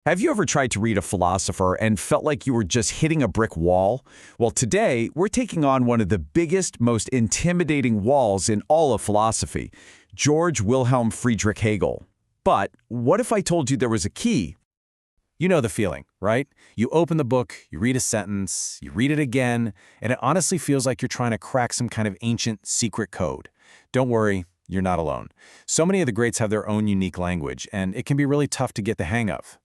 Have you ever tried to read a philosopher and felt like you were just hitting a brick wall? Well, today, we're taking on one of the biggest, most intimidating walls in all of philosophy, George Wilhelm Friedrich Hegel. But what if I told you there was a key? You know the feeling, right? You open the book, you read a sentence, you read it again, and it honestly feels like you're trying to crack some kind of ancient secret code. Don't worry, you're not alone. So many of the greats have their own unique language, and it can be really tough to get the hang of.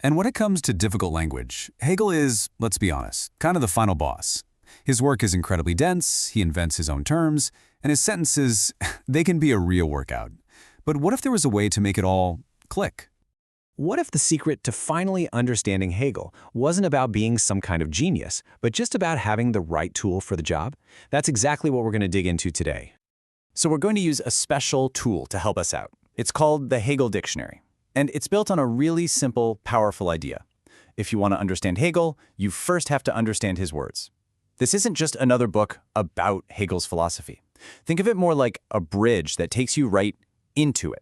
And when it comes to difficult language, Hegel is, let's be honest, kind of the final boss. His work is incredibly dense, he invents his own terms, and his sentences, they can be a real workout. But what if there was a way to make it all click? What if the secret to finally understanding Hegel wasn't about being some kind of genius, but just about having the right tool for the job? That's exactly what we're going to dig into today. So we're going to use a special tool to help us out. It's called the Hegel Dictionary. And it's built on a really simple, powerful idea. If you want to understand Hegel, you first have to understand his words. This isn't just another book about Hegel's philosophy. Think of it more like a bridge that takes you right into it.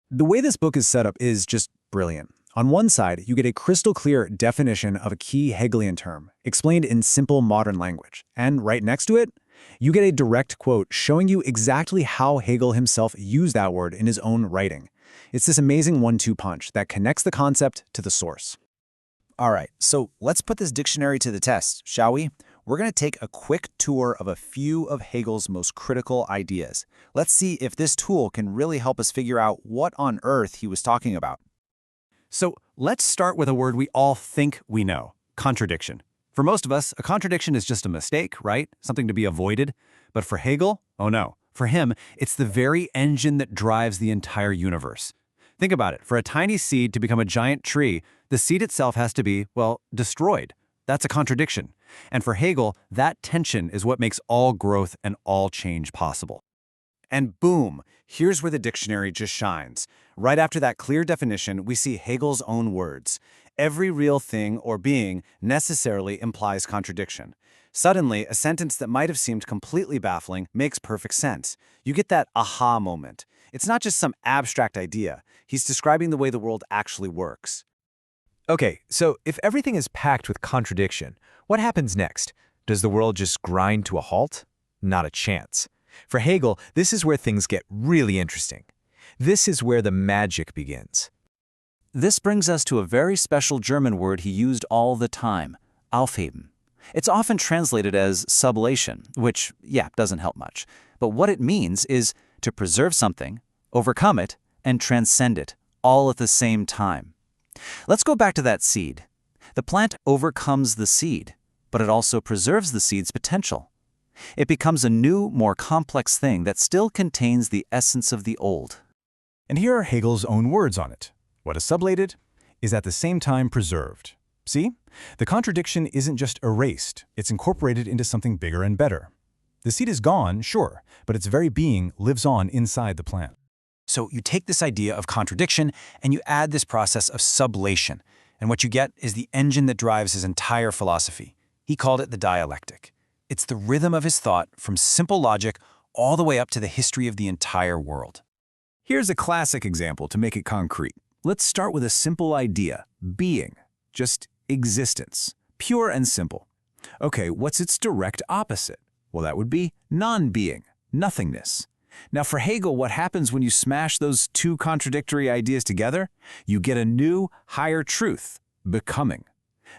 The way this book is set up is just brilliant. On one side, you get a crystal clear definition of a key Hegelian term, explained in simple modern language. And right next to it, you get a direct quote showing you exactly how Hegel himself used that word in his own writing. It's this amazing one-two punch that connects the concept to the source. All right, so let's put this dictionary to the test, shall we? We're going to take a quick tour of a few of Hegel's most critical ideas. Let's see if this tool can really help us figure out what on earth he was talking about. So let's start with a word we all think we know, contradiction. For most of us, a contradiction is just a mistake, right? Something to be avoided. But for Hegel, oh no. For him, it's the very engine that drives the entire universe. Think about it. For a tiny seed to become a giant tree, the seed itself has to be, well, destroyed. That's a contradiction. And for Hegel, that tension is what makes all growth and all change possible. And boom, here's where the dictionary just shines. Right after that clear definition, we see Hegel's own words. Every real thing or being necessarily implies contradiction. Suddenly, a sentence that might have seemed completely baffling makes perfect sense. You get that aha moment. It's not just some abstract idea. He's describing the way the world actually works. Okay, so if everything is packed with contradiction, what happens next? Does the world just grind to a halt? Not a chance. For Hegel, this is where things get really interesting. This is where the magic begins. This brings us to a very special German word he used all the time, aufheben. It's often translated as sublation, which, doesn't help much. But what it means is to preserve something, overcome it, and transcend it, all at the same time. Let's go back to that seed. The plant overcomes the seed, but it also preserves the seed's potential. It becomes a new, more complex thing that still contains the essence of the old. And here are Hegel's own words on it. What is sublated is at the same time preserved. See? The contradiction isn't just erased, it's incorporated into something bigger and better. The seed is gone, sure, but its very being lives on inside the plant. So you take this idea of contradiction and you add this process of sublation, and what you get is the engine that drives his entire philosophy. He called it the dialectic. It's the rhythm of his thought from simple logic all the way up to the history of the entire world. Here's a classic example to make it concrete. Let's start with a simple idea, being, just existence, pure and simple. Okay, what's its direct opposite? Well, that would be non-being, nothingness. Now for Hegel, what happens when you smash those two contradictory ideas together? You get a new, higher truth, becoming.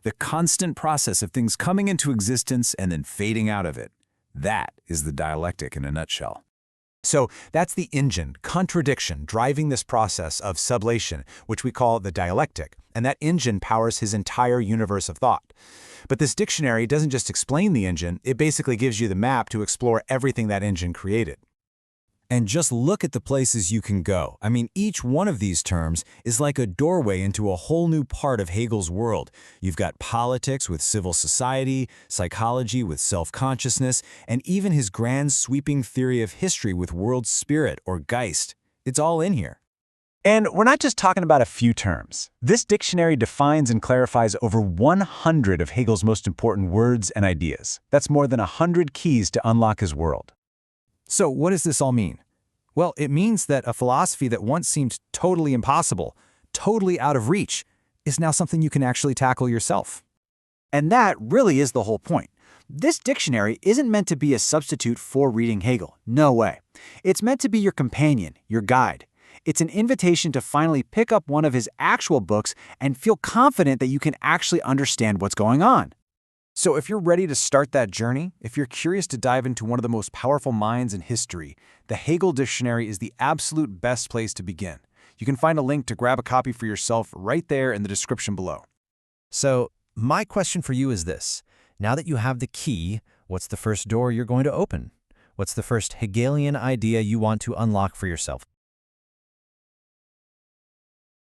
The constant process of things coming into existence and then fading out of it. That is the dialectic in a nutshell. So that's the engine, contradiction, driving this process of sublation, which we call the dialectic, and that engine powers his entire universe of thought. But this dictionary doesn't just explain the engine, it basically gives you the map to explore everything that engine created. And just look at the places you can go. I mean, each one of these terms is like a doorway into a whole new part of Hegel's world. You've got politics with civil society, psychology with self-consciousness, and even his grand sweeping theory of history with world spirit or Geist. It's all in here. And we're not just talking about a few terms. This dictionary defines and clarifies over 100 of Hegel's most important words and ideas. That's more than 100 keys to unlock his world. So what does this all mean? Well, it means that a philosophy that once seemed totally impossible, totally out of reach, is now something you can actually tackle yourself. And that really is the whole point. This dictionary isn't meant to be a substitute for reading Hegel. No way. It's meant to be your companion, your guide. It's an invitation to finally pick up one of his actual books and feel confident that you can actually understand what's going on. So if you're ready to start that journey, if you're curious to dive into one of the most powerful minds in history, the Hegel Dictionary is the absolute best place to begin. You can find a link to grab a copy for yourself right there in the description below. So, my question for you is this. Now that you have the key, what's the first door you're going to open? What's the first Hegelian idea you want to unlock for yourself?